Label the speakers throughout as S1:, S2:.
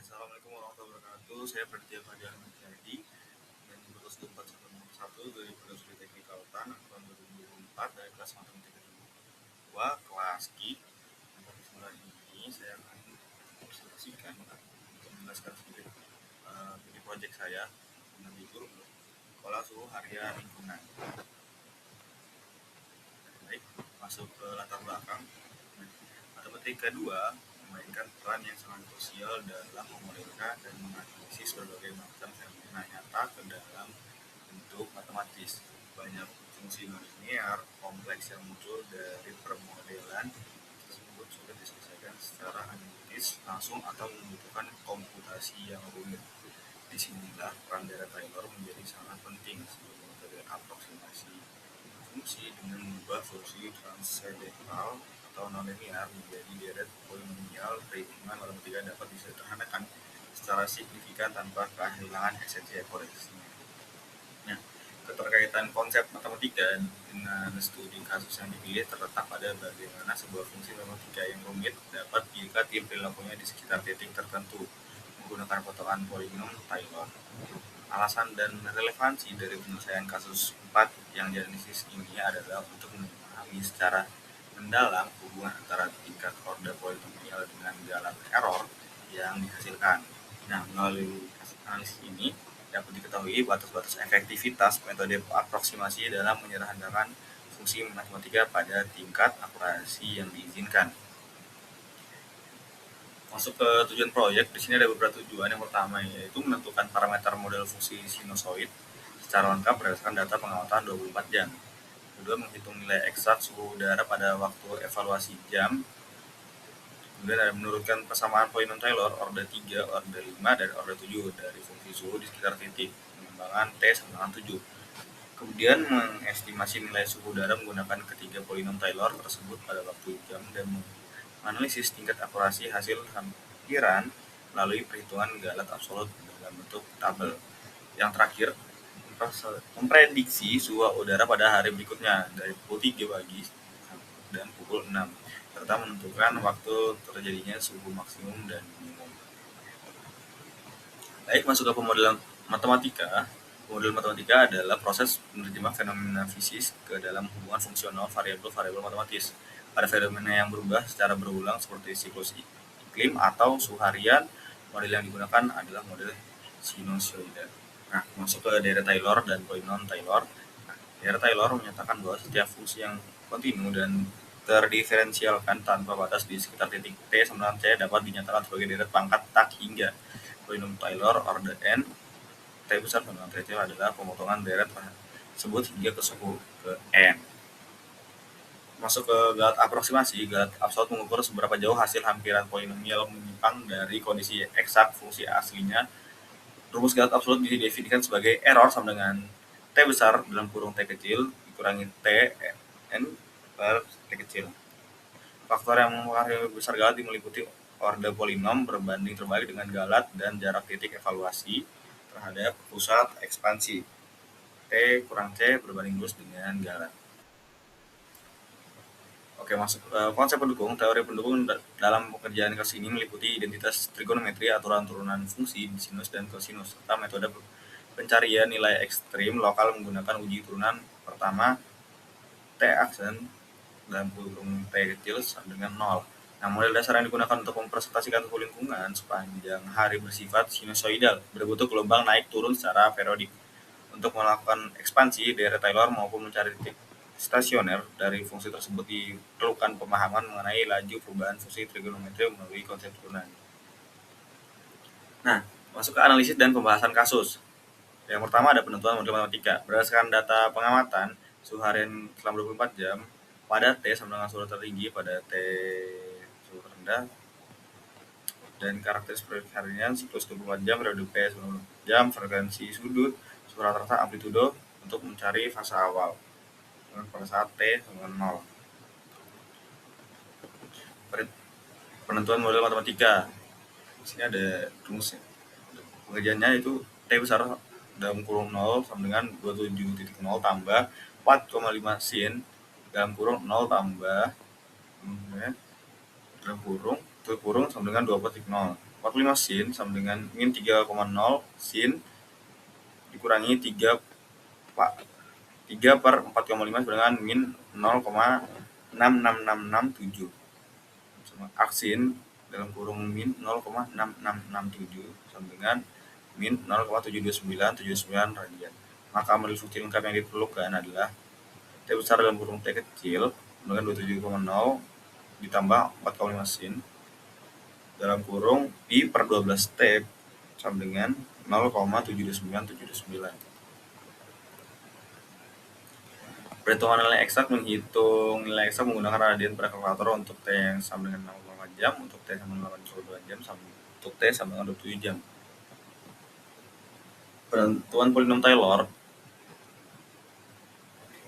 S1: Assalamualaikum warahmatullahi wabarakatuh. Saya Praditya Fajar Menjadi dan lulus 41 dari Universitas Teknik Kelautan tahun 2024 dari kelas matematika 2 kelas Q. Pada kesempatan ini saya akan presentasikan untuk menjelaskan sedikit ini proyek saya dengan judul Pola Suhu Harian Lingkungan. Baik, masuk ke latar belakang. Matematika 2 memainkan peran yang sangat krusial dalam memodelkan dan menganalisis berbagai macam fenomena nyata ke dalam bentuk matematis. Banyak fungsi nonlinear kompleks yang muncul dari permodelan tersebut sudah diselesaikan secara analitis langsung atau membutuhkan komputasi yang rumit. Disinilah peran Deret Taylor menjadi sangat penting sebagai metode aproksimasi fungsi dengan mengubah fungsi transendental atau nonlinear menjadi deret polinomial. Perhitungan matematika dapat disederhanakan secara signifikan tanpa kehilangan esensi ekspresinya. Nah, keterkaitan konsep matematika dengan studi kasus yang dipilih terletak pada bagaimana sebuah fungsi matematika yang rumit dapat diikati perilakunya di sekitar titik tertentu menggunakan potongan polinom Taylor. Alasan dan relevansi dari penyelesaian kasus 4 yang dianalisis ini adalah untuk memahami secara mendalam hubungan antara tingkat orde polinomial dengan galat error yang dihasilkan. Nah, melalui analisis ini dapat diketahui batas-batas efektivitas metode aproksimasi dalam menyederhanakan fungsi matematika pada tingkat akurasi yang diizinkan. Masuk ke tujuan proyek, di sini ada beberapa tujuan. Yang pertama yaitu menentukan parameter model fungsi sinusoid secara lengkap berdasarkan data pengamatan 24 jam. Kedua, menghitung nilai eksak suhu udara pada waktu evaluasi jam. Kemudian ada menurunkan persamaan polinom Taylor orde 3, orde 5, dan orde 7 dari fungsi suhu di sekitar titik pengembangan T sama dengan 7. Kemudian mengestimasi nilai suhu udara menggunakan ketiga polinom Taylor tersebut pada waktu jam dan menganalisis tingkat akurasi hasil hampiran melalui perhitungan galat absolut dalam bentuk tabel. Yang terakhir, memprediksi suhu udara pada hari berikutnya dari pukul 3 pagi dan pukul 6, serta menentukan waktu terjadinya suhu maksimum dan minimum. Baik, masuk ke pemodelan matematika. Model matematika adalah proses menerjemah fenomena fisik ke dalam hubungan fungsional variabel-variabel matematis. Pada fenomena yang berubah secara berulang seperti siklus iklim atau suhu harian, model yang digunakan adalah model sinusoidal. Nah, masuk ke Deret Taylor dan polinom Taylor. Nah, Deret Taylor menyatakan bahwa setiap fungsi yang kontinu dan terdiferensialkan tanpa batas di sekitar titik T sama C dapat dinyatakan sebagai deret pangkat tak hingga. Polinom Taylor orde n T besar sama T kecil adalah pemotongan deret tersebut hingga ke suhu ke n. Masuk ke galat aproksimasi. Galat absolut mengukur seberapa jauh hasil hampiran polinomial menyimpang dari kondisi eksak fungsi aslinya. Rumus galat absolut didefinisikan sebagai error sama dengan T besar dalam kurung T kecil dikurangi T n per T kecil. Faktor yang mempengaruhi besar galat meliputi orde polinom berbanding terbalik dengan galat dan jarak titik evaluasi terhadap pusat ekspansi. T kurang C berbanding lurus dengan galat. Oke, masuk konsep pendukung. Teori pendukung dalam pekerjaan kasus ini meliputi identitas trigonometri, aturan turunan fungsi sinus dan kosinus, serta metode pencarian nilai ekstrim lokal menggunakan uji turunan. Pertama, T aksen dalam kurung T kecil sama dengan 0. Nah, model dasar yang digunakan untuk mempresentasikan suhu lingkungan sepanjang hari bersifat sinusoidal, berbentuk gelombang naik turun secara periodik. Untuk melakukan ekspansi Deret Taylor maupun mencari titik stasioner dari fungsi tersebut diperlukan pemahaman mengenai laju perubahan fungsi trigonometri melalui konsep turunan. Nah, masuk ke analisis dan pembahasan kasus. Yang pertama ada penentuan model matematika. Berdasarkan data pengamatan suhu harian selama 24 jam pada T sama dengan suhu tertinggi, pada T suhu rendah, dan karakteristik harian siklus 24 jam, periode P 90 jam, frekuensi sudut, suhu rata-rata, amplitudo untuk mencari fase awal pada saat T sama 0. Penentuan model matematika. Di sini ada rumusnya. Pengerjaannya itu T besar dalam kurung 0 sama dengan 27.0 tambah 4,5 sin dalam kurung 0 tambah dalam kurung sama dengan 20.0. 45 sin sama dengan min 3,0 sin dikurangi 3 per 4,5 sama dengan min 0,66667 sama aksin dalam kurung min 0,6667 sama dengan min 0,72979 radian. Maka model fungsi lengkap yang diperlukan adalah T besar dalam kurung T kecil dengan 27,0 ditambah 4,5 sin dalam kurung pi per 12 T sama dengan 0,72979. Perhitungan nilai eksak menghitung nilai eksak menggunakan radian pada kalkulator untuk T yang sama dengan 0,8 jam, untuk T sama dengan 8,2 jam, untuk T sama dengan 27 jam. Penentuan polinom Taylor,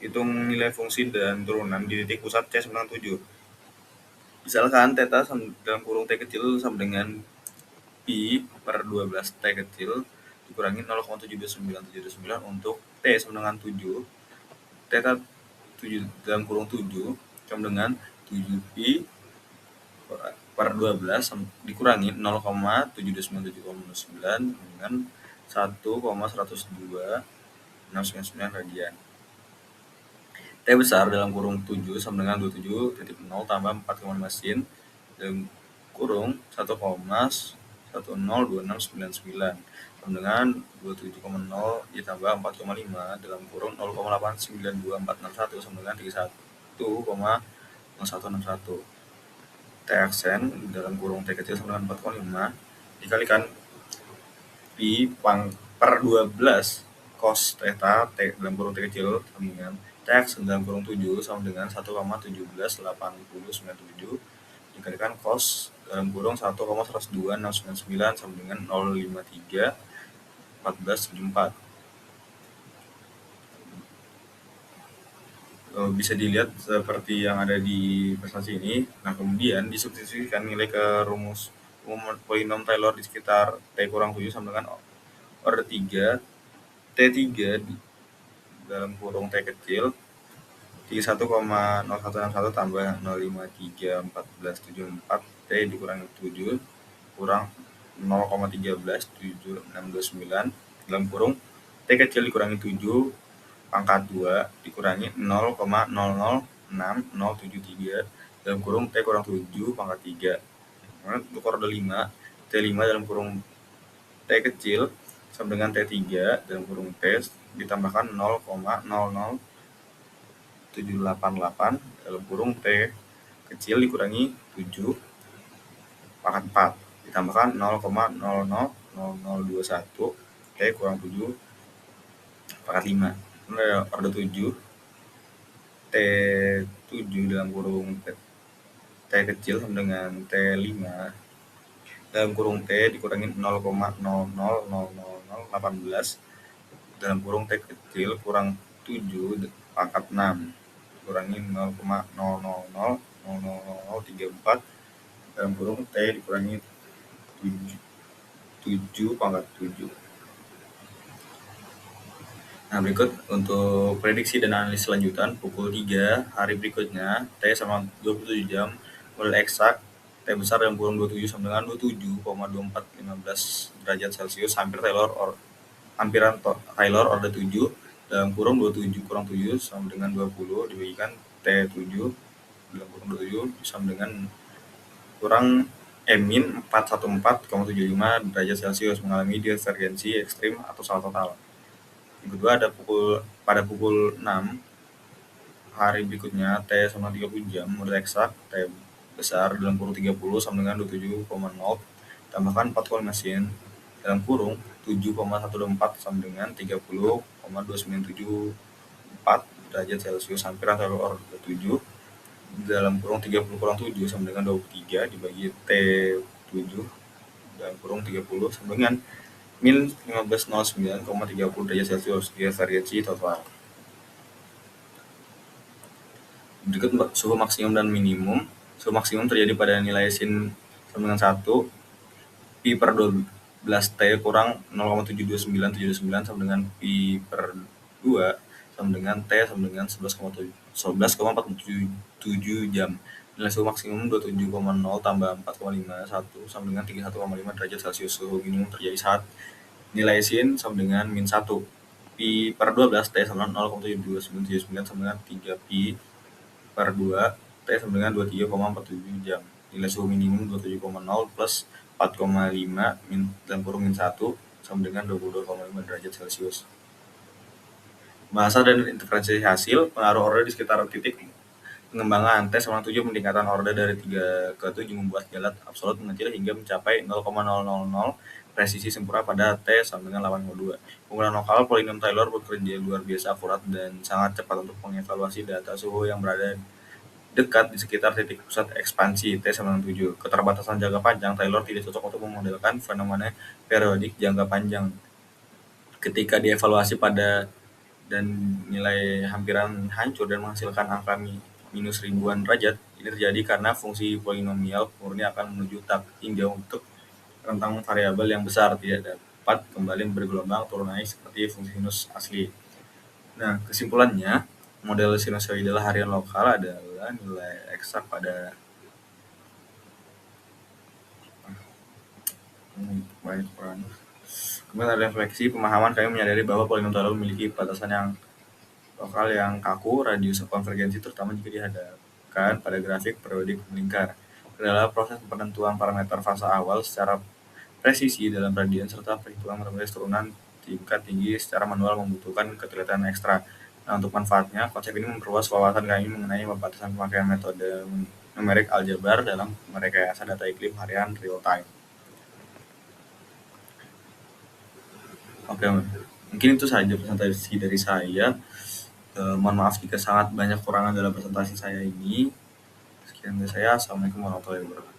S1: hitung nilai fungsi dan turunan di titik pusat C sama dengan 7. Misalkan θ dalam kurung T kecil sama dengan pi per 12 T kecil dikurangi 0,72979 untuk T sama dengan 7. Θ 7 dalam kurung 7 sama dengan 7pi per 12 dikurangi 0,72979 dengan 1,102,699 radian. T besar dalam kurung 7 sama dengan 27.0 tambah 4,5 sin dalam kurung 1,102699 sama dengan 27,0 ditambah 4,5 dalam kurung 0,892461 sama dengan 31,0161. T aksen dalam kurung T kecil sama dengan 4,5 dikalikan pi per 12 cos theta T dalam kurung T kecil sama dengan T aksen dalam kurung 7 sama dengan 1,178097 dikalikan cos dalam kurung 1,102,699 sama dengan 0,531474. Bisa dilihat seperti yang ada di prestasi ini. Nah, kemudian disubstitusikan nilai ke rumus umum polinom Taylor di sekitar T kurang 7 sama dengan order 3 T3 dalam kurung T kecil 31,0161 tambah 0,531474 T dikurangi 7 kurang 0,137629 dalam kurung T kecil dikurangi 7 pangkat 2 dikurangi 0,006073 dalam kurung T kurang 7 pangkat 3. Untuk order 5 T5 dalam kurung T kecil sama dengan T3 dalam kurung T ditambahkan 0,00788 dalam kurung T kecil dikurangi 7 pangkat 4 ditambahkan 0,000021 T kurang 7 pangkat 5. Order 7 T7 dalam kurung T kecil sama dengan T5 dalam kurung T dikurangi 0,000018 dalam kurung T kecil kurang 7 pangkat 6 dikurangi 0,000034 dalam kurung T dikurangi 7 pangkat 7. Nah, berikut untuk prediksi dan analisis lanjutan pukul 3 hari berikutnya T sama 27 jam model eksak T besar dalam kurung 27 sama dengan 27,2415 derajat Celcius hampiran Taylor order 7 dalam kurung 27 kurang 7 sama dengan 20 dibagikan T7 dalam kurung 27 sama dengan kurang min 414,75 derajat Celcius mengalami divergensi ekstrim atau salah total. Yang kedua ada pada pukul 6 hari berikutnya T sama 30 jam model eksak T besar dalam kurung 30 sama dengan 27,0 tambahkan 4,5 sin dalam kurung 7,124 sama dengan 30,2974 derajat Celcius hampiran Taylor order 7 dalam kurung 30 kurang 7 sama dengan 23 dibagi T7 dalam kurung 30 sama dengan min 1509,30 derajat Celcius divergensi total. Berikut suhu maksimum dan minimum. Suhu maksimum terjadi pada nilai sin sama dengan 1 pi per 12 T kurang 0,72979 sama dengan pi per 2 sama dengan T sama dengan 11,47 jam. Nilai suhu maksimum 27,0 tambah 4,51 sama dengan 31,5 derajat Celcius. Suhu minimum terjadi saat nilai sin sama dengan min 1. Pi per 12 T sama dengan 0,72979 sama dengan 3 Pi per 2 T sama dengan 23,47 jam. Nilai suhu minimum 27,0 plus 4,5 dalam kurung min 1 sama dengan 22,5 derajat Celcius. Bahasa dan interferensi hasil, pengaruh order di sekitar titik pengembangan T sama 7 peningkatan order dari 3 ke 7 membuat galat absolut mengecil hingga mencapai 0,000 presisi sempurna pada T sama dengan 8,2. Penggunaan lokal polinom Taylor bekerja luar biasa akurat dan sangat cepat untuk mengevaluasi data suhu yang berada dekat di sekitar titik pusat ekspansi T sama dengan 7. Keterbatasan jangka panjang Taylor tidak cocok untuk memodelkan fenomena periodik jangka panjang. Ketika dievaluasi pada dan nilai hampiran hancur dan menghasilkan angka minus ribuan derajat, ini terjadi karena fungsi polinomial murni akan menuju tak hingga untuk rentang variabel yang besar tidak dapat kembali bergelombang turun naik seperti fungsi sinus asli. Nah, kesimpulannya, model sinusoidal harian lokal adalah nilai eksak pada Kemudian ada refleksi pemahaman, kami menyadari bahwa polinom Taylor memiliki batasan yang lokal yang kaku, radius konvergensi terutama jika dihadapkan pada grafik periodik melingkar. Adalah proses penentuan parameter fase awal secara presisi dalam radian serta perhitungan matematis turunan tingkat tinggi secara manual membutuhkan ketelitian ekstra. Nah, untuk manfaatnya, konsep ini memperluas wawasan kami mengenai batasan pemakaian metode numerik aljabar dalam merekayasa data iklim harian real time. Oke, mungkin itu saja presentasi dari saya. Mohon maaf jika sangat banyak kurangan dalam presentasi saya ini. Sekian dari saya. Assalamualaikum warahmatullahi wabarakatuh.